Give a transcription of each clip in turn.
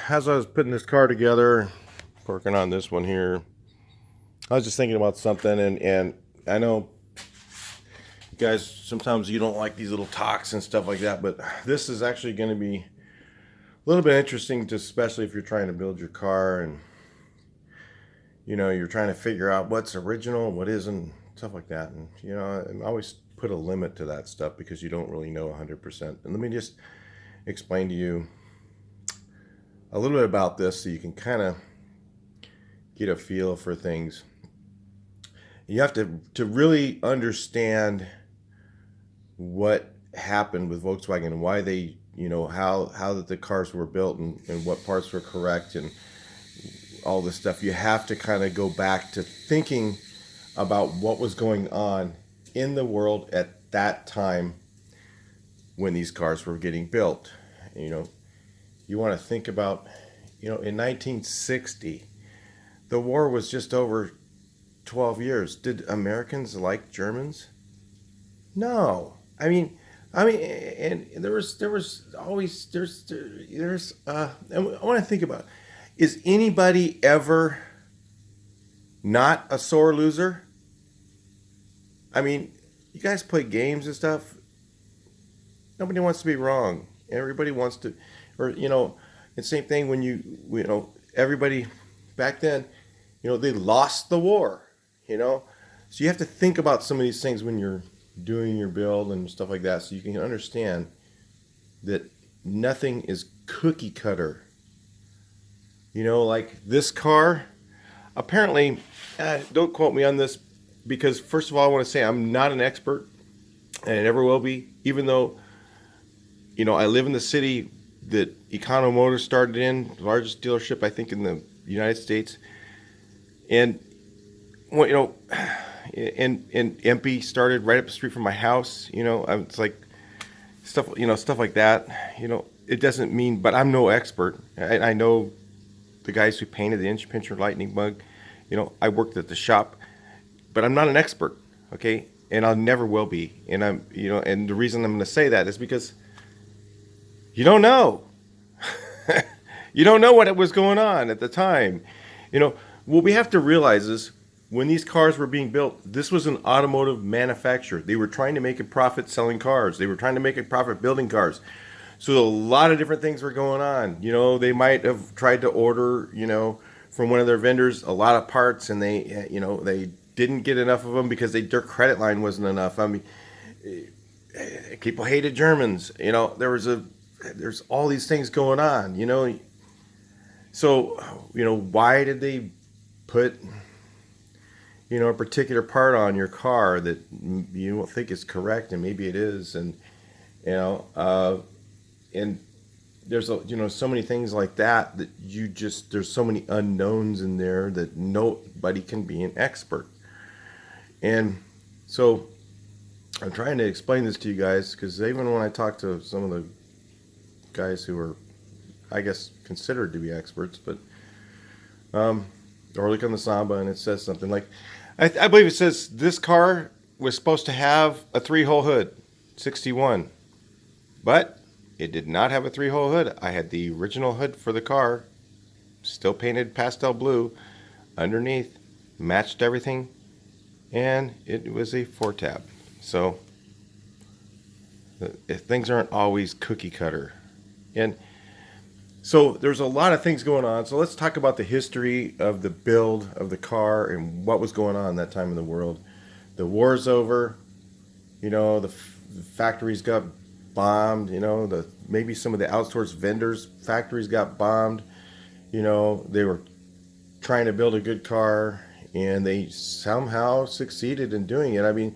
As I was putting this car together, working on this one here, I was just thinking about something, and I know you guys sometimes you don't like these little talks and stuff like that, but this is actually going to be a little bit interesting, to, especially if you're trying to build your car and you're trying to figure out what's original, what isn't, stuff like that, and I always put a limit to that stuff because you don't really know 100%. And let me just explain to you a little bit about this so you can kind of get a feel for things. You have to really understand what happened with Volkswagen and why they, how that the cars were built, and what parts were correct, and all this stuff. You have to kind of go back to thinking about what was going on in the world at that time when these cars were getting built. You want to think about, in 1960, the war was just over 12 years. Did Americans like Germans? No. And there was always, I want to think about it. Is anybody ever not a sore loser? You guys play games and stuff. Nobody wants to be wrong. Everybody wants to, or, the same thing when everybody back then, they lost the war, So you have to think about some of these things when you're doing your build and stuff like that, so you can understand that nothing is cookie cutter. Like this car, apparently, don't quote me on this, because first of all, I want to say I'm not an expert, and I never will be, even though, I live in the city that Econo Motors started in, the largest dealership, I think, in the United States. And, and MP started right up the street from my house. It's like stuff like that. It doesn't mean, but I'm no expert. I know the guys who painted the Inch Pincher Lightning Bug. I worked at the shop, but I'm not an expert. Okay, and I never will be. And and the reason I'm going to say that is because you don't know. You don't know what was going on at the time. What we have to realize is when these cars were being built, this was an automotive manufacturer. They were trying to make a profit selling cars. They were trying to make a profit building cars. So a lot of different things were going on. They might have tried to order, from one of their vendors a lot of parts, and they didn't get enough of them because their credit line wasn't enough. People hated Germans. There's all these things going on. So, why did they put, a particular part on your car that you don't think is correct, and maybe it is, and and there's so many things like that there's so many unknowns in there that nobody can be an expert. And so I'm trying to explain this to you guys, because even when I talk to some of the guys who are, I guess, considered to be experts, but or look on the Samba and it says something like, I believe it says this car was supposed to have a 3-hole hood, 61, but it did not have a 3-hole hood. I had the original hood for the car, still painted pastel blue underneath, matched everything, and it was a 4-tab. So things aren't always cookie cutter. And so there's a lot of things going on. So let's talk about the history of the build of the car and what was going on that time in the world. The war's over. The factories got bombed. Maybe some of the outsourced vendors' factories got bombed. They were trying to build a good car, and they somehow succeeded in doing it.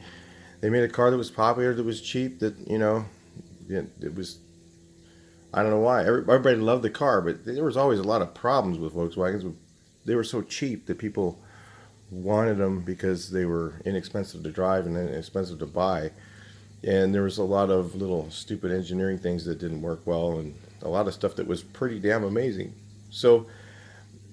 They made a car that was popular, that was cheap, that, it was, I don't know why. Everybody loved the car, but there was always a lot of problems with Volkswagens. They were so cheap that people wanted them because they were inexpensive to drive and inexpensive to buy. And there was a lot of little stupid engineering things that didn't work well, and a lot of stuff that was pretty damn amazing. So,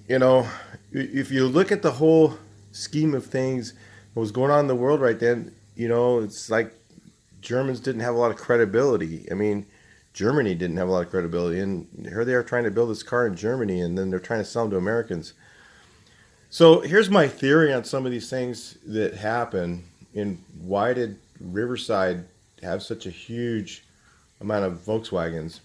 if you look at the whole scheme of things, what was going on in the world right then, it's like Germans didn't have a lot of credibility. Germany didn't have a lot of credibility, and here they are trying to build this car in Germany, and then they're trying to sell them to Americans. So here's my theory on some of these things that happen, and why did Riverside have such a huge amount of Volkswagens?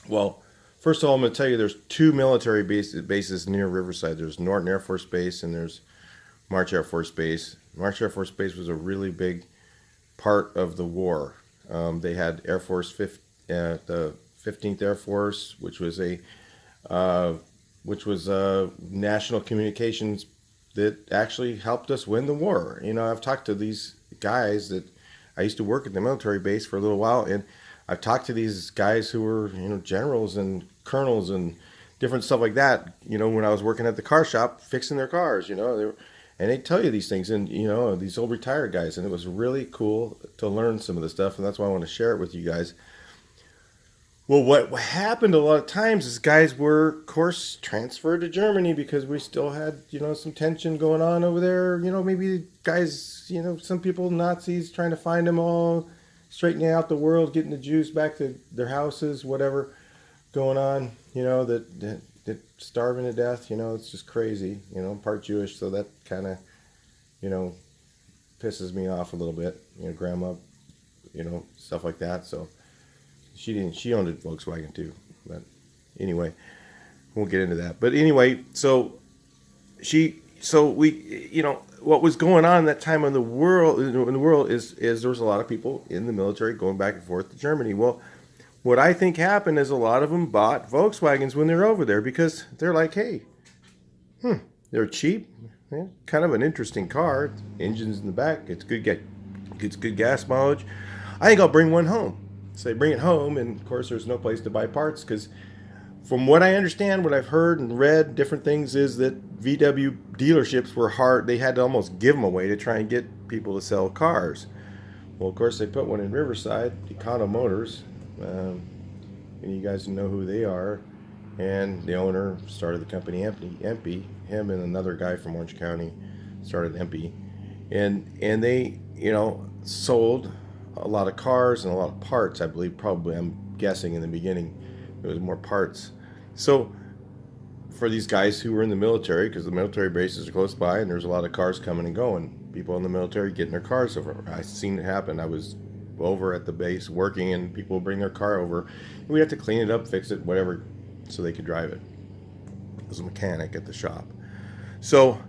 Well, first of all, I'm going to tell you there's two military bases near Riverside. There's Norton Air Force Base and there's March Air Force Base. March Air Force Base was a really big part of the war. They had the 15th Air Force, which was national communications that actually helped us win the war. You know, I've talked to these guys that I used to work at the military base for a little while, and I've talked to these guys who were, generals and colonels and different stuff like that, when I was working at the car shop fixing their cars, and they tell you these things, and, these old retired guys, and it was really cool to learn some of the stuff, and that's why I want to share it with you guys. Well, what happened a lot of times is guys were, of course, transferred to Germany because we still had, some tension going on over there. Maybe guys, some people, Nazis, trying to find them all, straightening out the world, getting the Jews back to their houses, whatever going on, that starving to death, it's just crazy, part Jewish, so that kind of, pisses me off a little bit, grandma, stuff like that, so she owned a Volkswagen too, but anyway, we'll get into that, but anyway, so we, what was going on that time in the world is there was a lot of people in the military going back and forth to Germany. Well, what I think happened is a lot of them bought Volkswagens when they're over there because they're like, hey, they're cheap, kind of an interesting car. Engine's in the back, gets good gas mileage. I think I'll bring one home. So they bring it home, and of course there's no place to buy parts because from what I understand, what I've heard and read, different things, is that VW dealerships were hard. They had to almost give them away to try and get people to sell cars. Well, of course, they put one in Riverside, Econo Motors, and you guys know who they are. And the owner started the company Empy. Him and another guy from Orange County started Empy. And they, sold a lot of cars and a lot of parts, I believe, probably, I'm guessing in the beginning. It was more parts. So for these guys who were in the military, because the military bases are close by and there's a lot of cars coming and going, people in the military getting their cars over. I've seen it happen. I was over at the base working and people would bring their car over. We had to clean it up, fix it, whatever, so they could drive it. I was a mechanic at the shop. So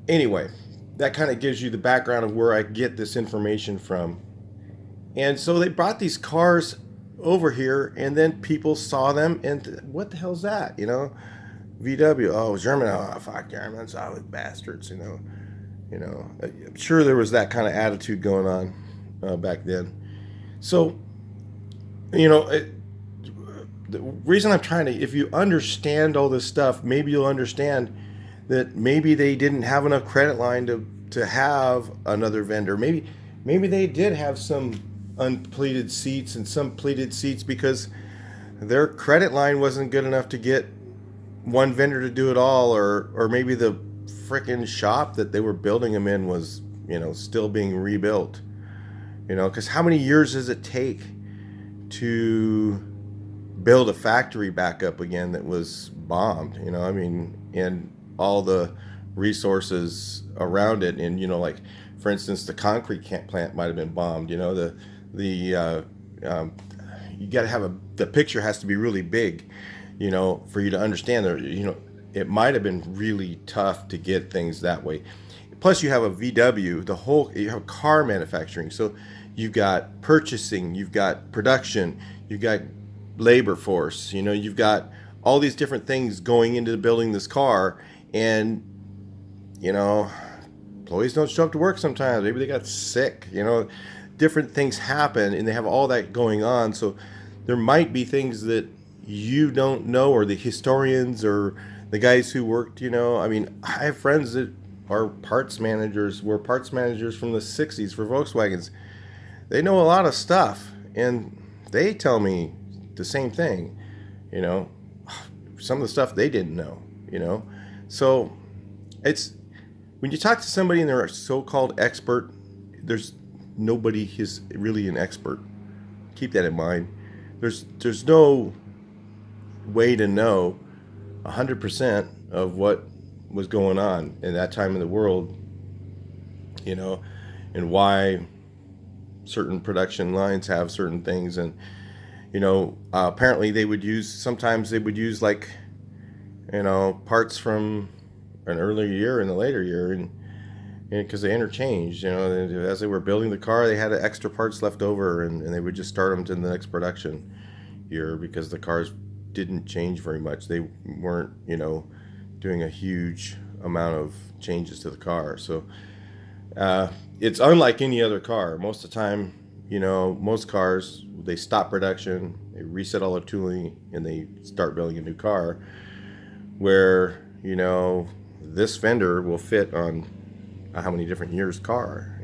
anyway, that kind of gives you the background of where I get this information from. And so they brought these cars over here, and then people saw them, and what the hell's that? VW, oh, German, oh, fuck Germans, oh, bastards, I'm sure there was that kind of attitude going on back then. So, the reason I'm trying to, if you understand all this stuff, maybe you'll understand that maybe they didn't have enough credit line to have another vendor. Maybe they did have some unpleated seats and some pleated seats because their credit line wasn't good enough to get one vendor to do it all, or maybe the frickin' shop that they were building them in was, still being rebuilt. Because how many years does it take to build a factory back up again that was bombed? And all the resources around it, and like, for instance, the concrete plant might have been bombed. You got to have the picture has to be really big, for you to understand that, it might have been really tough to get things that way. Plus you have a VW, you have car manufacturing. So you've got purchasing, you've got production, you've got labor force, you've got all these different things going into building this car. And, employees don't show up to work sometimes. Maybe they got sick, different things happen, and they have all that going on. So there might be things that you don't know, or the historians or the guys who worked, I have friends that are were parts managers from the 60s for Volkswagens. They know a lot of stuff, and they tell me the same thing, some of the stuff they didn't know, So it's, when you talk to somebody and they're a so-called expert, there's nobody is really an expert. Keep that in mind. There's no way to know 100% of what was going on in that time in the world, you know, and why certain production lines have certain things. And apparently sometimes they would use, like, parts from an earlier year and a later year, and because they interchanged, as they were building the car, they had extra parts left over, and they would just start them to the next production year because the cars didn't change very much. They weren't, doing a huge amount of changes to the car. So it's unlike any other car. Most of the time, most cars, they stop production, they reset all the tooling, and they start building a new car, where, this fender will fit on how many different years car,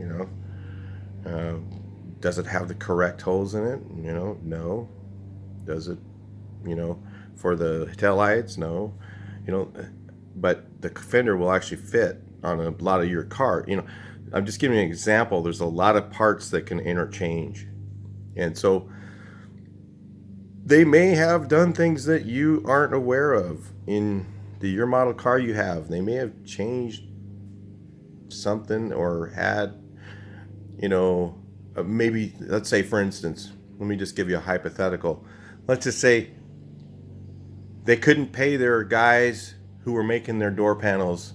does it have the correct holes in it? No. Does it, for the taillights? No. But the fender will actually fit on a lot of your car. I'm just giving you an example. There's a lot of parts that can interchange. And so they may have done things that you aren't aware of in the year model car you have. They may have changed something or had, maybe, let's say, for instance, let me just give you a hypothetical. Let's just say they couldn't pay their guys who were making their door panels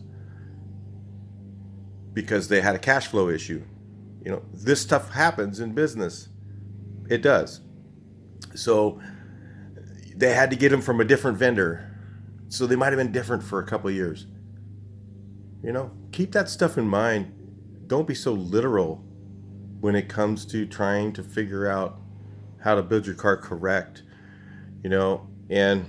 because they had a cash flow issue. This stuff happens in business. It does. So they had to get them from a different vendor. So they might have been different for a couple of years. Keep that stuff in mind. Don't be so literal when it comes to trying to figure out how to build your car correct. And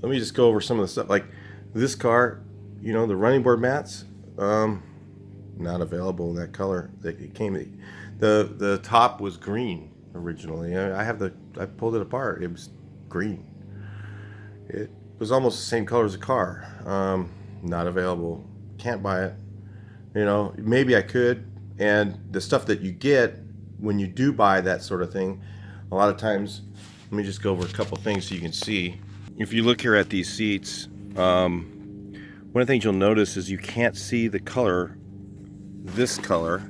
let me just go over some of the stuff. Like this car, the running board mats, not available in that color. It came, the top was green originally. I pulled it apart. It was green. It was almost the same color as the car. Not available. Can't buy it. Maybe I could. And the stuff that you get when you do buy that sort of thing, a lot of times, let me just go over a couple things so you can see. If you look here at these seats, one of the things you'll notice is you can't see the color, this color,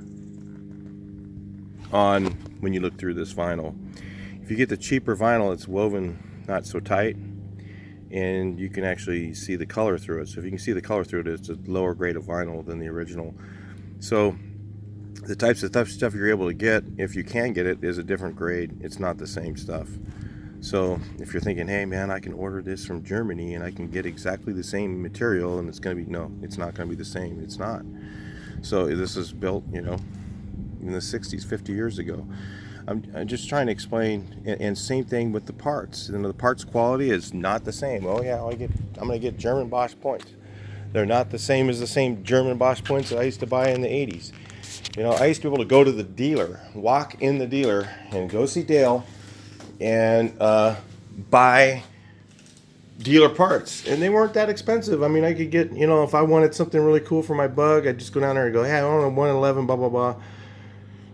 on when you look through this vinyl. If you get the cheaper vinyl, it's woven not so tight, and you can actually see the color through it. So if you can see the color through it, it's a lower grade of vinyl than the original. So the types of stuff you're able to get, if you can get it, is a different grade. It's not the same stuff. So if you're thinking, hey man, I can order this from Germany and I can get exactly the same material, and it's going to be, no, it's not going to be the same. It's not. So this is built, in the 60s, 50 years ago. I'm just trying to explain, and same thing with the parts. The parts quality is not the same. Oh yeah, I'm going to get German Bosch points. They're not the same as the same German Bosch points that I used to buy in the 80s. I used to be able to go to the dealer, walk in the dealer, and go see Dale, and buy dealer parts, and they weren't that expensive. I could get, if I wanted something really cool for my bug, I'd just go down there and go, hey, I want a 111, blah blah blah.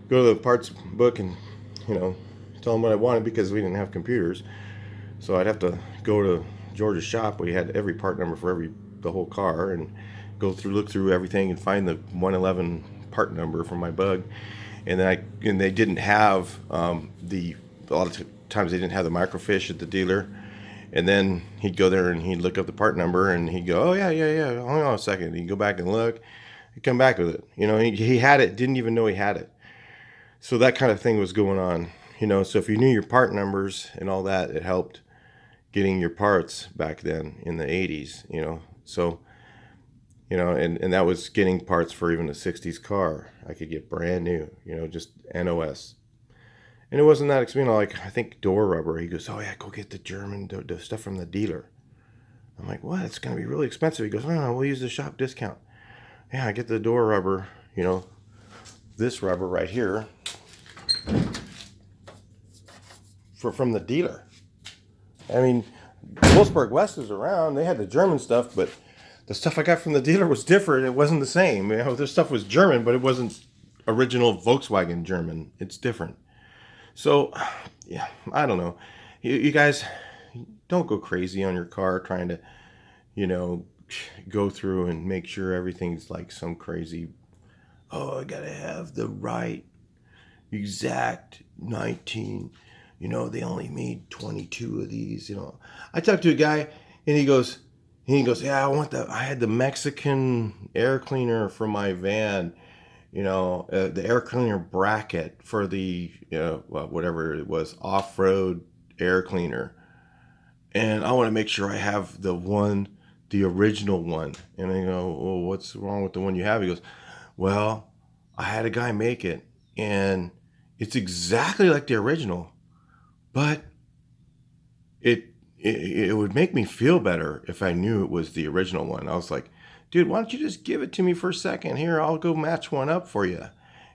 Go to the parts book and tell them what I wanted, because we didn't have computers, so I'd have to go to George's shop where he had every part number for the whole car, and look through everything and find the 111 part number for my bug. And then they didn't have a lot of times they didn't have the microfiche at the dealer. And then he'd go there and he'd look up the part number, and he'd go, oh yeah, hold on a second. He'd go back and look, he'd come back with it. He had it, didn't even know he had it. So that kind of thing was going on. So if you knew your part numbers and all that, it helped getting your parts back then in the 80s. So and that was getting parts for even a 60s car. I could get brand new, just NOS. And it wasn't that expensive. Like, I think door rubber. He goes, oh yeah, go get the German the stuff from the dealer. I'm like, what? It's going to be really expensive. He goes, no, we'll use the shop discount. Yeah, I get the door rubber, this rubber right here from the dealer. Wolfsburg West is around. They had the German stuff, but the stuff I got from the dealer was different. It wasn't the same. This stuff was German, but it wasn't original Volkswagen German. It's different. So, yeah, I don't know. you guys don't go crazy on your car trying to, you know, go through and make sure everything's like some crazy, oh, I gotta have the right exact 19. They only made 22 of these. I talked to a guy and he goes, yeah, I had the Mexican air cleaner for my van, the air cleaner bracket for the, whatever it was, off-road air cleaner. And I want to make sure I have the original one. And I go, well, what's wrong with the one you have? He goes, well, I had a guy make it and it's exactly like the original, but it would make me feel better if I knew it was the original one. I was like, dude, why don't you just give it to me for a second? Here, I'll go match one up for you.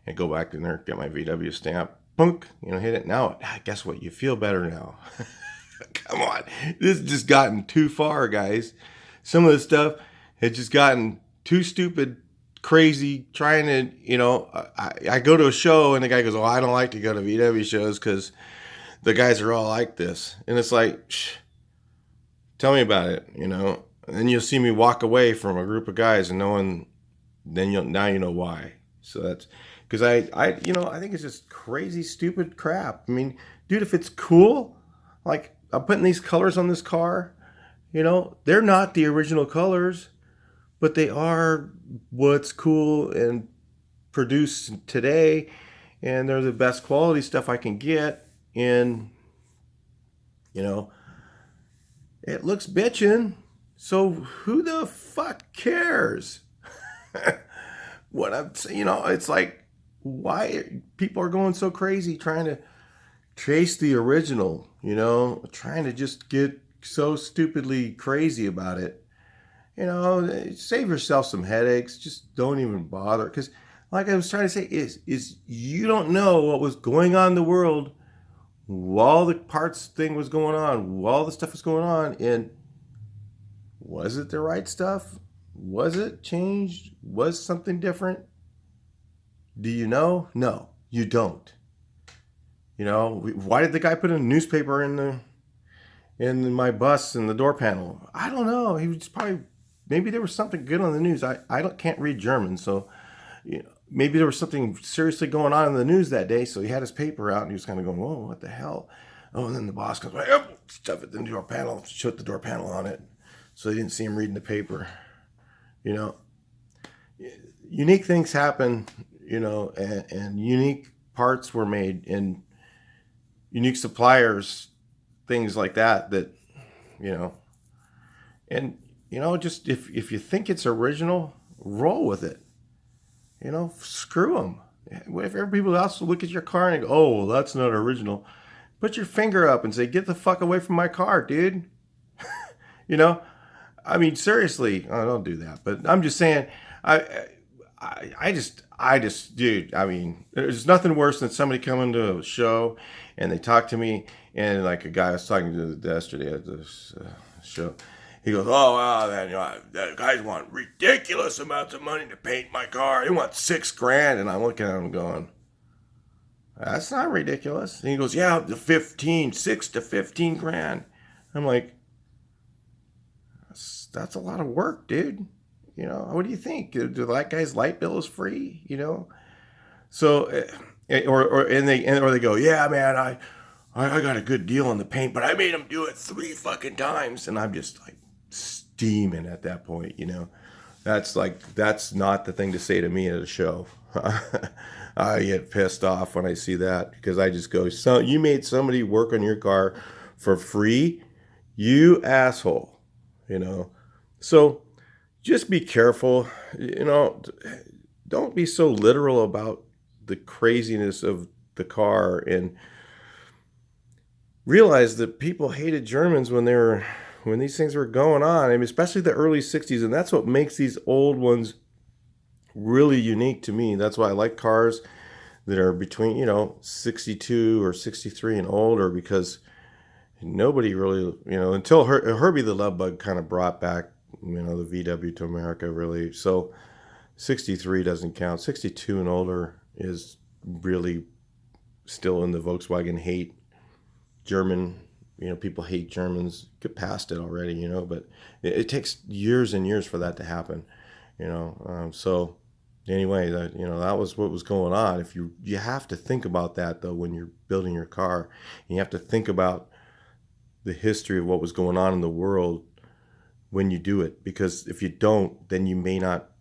And go back in there, get my VW stamp, punk, hit it. Now, guess what? You feel better now. Come on. This has just gotten too far, guys. Some of the stuff had just gotten too stupid, crazy, trying to, I go to a show and the guy goes, oh, I don't like to go to VW shows because the guys are all like this. And it's like, tell me about it, And then you'll see me walk away from a group of guys and now you know why. So that's because I think it's just crazy, stupid crap. I mean, dude, if it's cool, like I'm putting these colors on this car, they're not the original colors, but they are what's cool and produced today. And they're the best quality stuff I can get. And, it looks bitchin'. So who the fuck cares? What I'm saying, it's like, why people are going so crazy trying to chase the original, trying to just get so stupidly crazy about it. Save yourself some headaches. Just don't even bother. Because like I was trying to say is you don't know what was going on in the world while the parts thing was going on, while the stuff was going on. And was it the right stuff? Was it changed? Was something different? Do you know? No, you don't. Why did the guy put a newspaper in my bus in the door panel? I don't know. He was probably, maybe there was something good on the news. I can't read German, so maybe there was something seriously going on in the news that day. So he had his paper out and he was kind of going, whoa, what the hell? Oh, and then the boss comes by, stuff it in the door panel, shut the door panel on it. So they didn't see him reading the paper. Unique things happen, and unique parts were made, and unique suppliers, things like that, and, just if you think it's original, roll with it. Screw them. If everybody else will look at your car and go, oh, well, that's not original, put your finger up and say, get the fuck away from my car, dude. I mean, seriously, I don't do that, but I'm just saying, I just, dude, I mean, there's nothing worse than somebody coming to a show and they talk to me, and like a guy I was talking to yesterday at this show, he goes, oh, wow, man, that guys want ridiculous amounts of money to paint my car. They want $6,000. And I'm looking at him going, that's not ridiculous. And he goes, yeah, $6 to $15,000. I'm like, that's a lot of work, dude. What do you think? Do that guy's light bill is free? So, or they go, yeah, man, I got a good deal on the paint, but I made him do it 3 fucking times, and I'm just like steaming at that point. That's not the thing to say to me at a show. I get pissed off when I see that because I just go, so you made somebody work on your car for free, you asshole. So just be careful, don't be so literal about the craziness of the car, and realize that people hated Germans when these things were going on. I mean, especially the early 60s. And that's what makes these old ones really unique to me. That's why I like cars that are between, 62 or 63 and older, because nobody really, until Herbie the Love Bug kind of brought back, the VW to America, really. So 63 doesn't count. 62 and older is really still in the Volkswagen hate German people hate Germans, get past it already, but it takes years and years for that to happen, so anyway, that was what was going on. If you have to think about that though when you're building your car, you have to think about the history of what was going on in the world when you do it, because if you don't, then you may not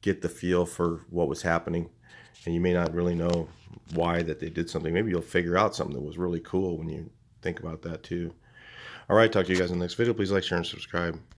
get the feel for what was happening, and you may not really know why that they did something. Maybe you'll figure out something that was really cool when you think about that too. All right, talk to you guys in the next video. Please like, share, and subscribe.